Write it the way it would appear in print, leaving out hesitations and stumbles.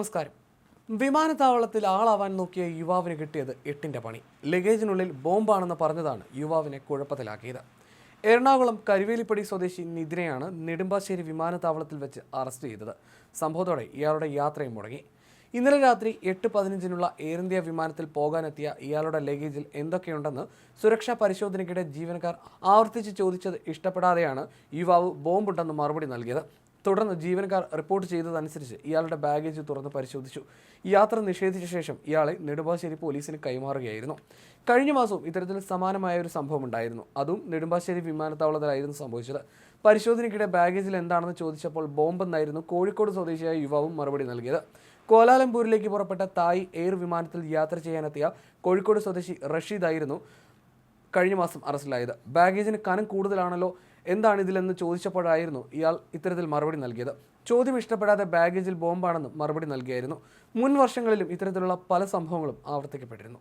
നമസ്കാരം. വിമാനത്താവളത്തിൽ ആളാവാൻ നോക്കിയ യുവാവിന് കിട്ടിയത് എട്ടിന്റെ പണി. ലഗേജിനുള്ളിൽ ബോംബാണെന്ന് പറഞ്ഞതാണ് യുവാവിനെ കുഴപ്പത്തിലാക്കിയത്. എറണാകുളം കരുവേലിപ്പടി സ്വദേശി നിതിനെയാണ് നെടുമ്പാശ്ശേരി വിമാനത്താവളത്തിൽ വെച്ച് അറസ്റ്റ് ചെയ്തത്. സംഭവത്തോടെ ഇയാളുടെ യാത്രയും മുടങ്ങി. ഇന്നലെ രാത്രി 8:15 എയർ ഇന്ത്യ വിമാനത്തിൽ പോകാനെത്തിയ ഇയാളുടെ ലഗേജിൽ എന്തൊക്കെയുണ്ടെന്ന് സുരക്ഷാ പരിശോധനയ്ക്കിടെ ജീവനക്കാർ ആവർത്തിച്ച് ചോദിച്ചത് ഇഷ്ടപ്പെടാതെയാണ് യുവാവ് ബോംബുണ്ടെന്ന് മറുപടി നൽകിയത്. തുടർന്ന് ജീവനക്കാർ റിപ്പോർട്ട് ചെയ്തതനുസരിച്ച് ഇയാളുടെ ബാഗേജ് തുറന്ന് പരിശോധിച്ചു. യാത്ര നിഷേധിച്ച ശേഷം ഇയാളെ നെടുമ്പാശ്ശേരി പോലീസിന് കൈമാറുകയായിരുന്നു. കഴിഞ്ഞ മാസവും ഇത്തരത്തിൽ സമാനമായ ഒരു സംഭവം ഉണ്ടായിരുന്നു. അതും നെടുമ്പാശ്ശേരി വിമാനത്താവളത്തിലായിരുന്നു സംഭവിച്ചത്. പരിശോധനയ്ക്കിടെ ബാഗേജിൽ എന്താണെന്ന് ചോദിച്ചപ്പോൾ ബോംബെന്നായിരുന്നു കോഴിക്കോട് സ്വദേശിയായ യുവാവും മറുപടി നൽകിയത്. കോലാലംപൂരിലേക്ക് പുറപ്പെട്ട തായ് എയർ വിമാനത്തിൽ യാത്ര ചെയ്യാനെത്തിയ കോഴിക്കോട് സ്വദേശി റഷീദായിരുന്നു കഴിഞ്ഞ മാസം അറസ്റ്റിലായത്. ബാഗേജിന് കനം കൂടുതലാണല്ലോ, എന്താണ് ഇതിലെന്ന് ചോദിച്ചപ്പോഴായിരുന്നു ഇയാൾ ഇത്തരത്തിൽ മറുപടി നൽകിയത്. ചോദ്യം ഇഷ്ടപ്പെടാതെ ബാഗേജിൽ ബോംബാണെന്ന് മറുപടി നൽകിയായിരുന്നു. മുൻ വർഷങ്ങളിലും ഇത്തരത്തിലുള്ള പല സംഭവങ്ങളും ആവർത്തിക്കപ്പെട്ടിരുന്നു.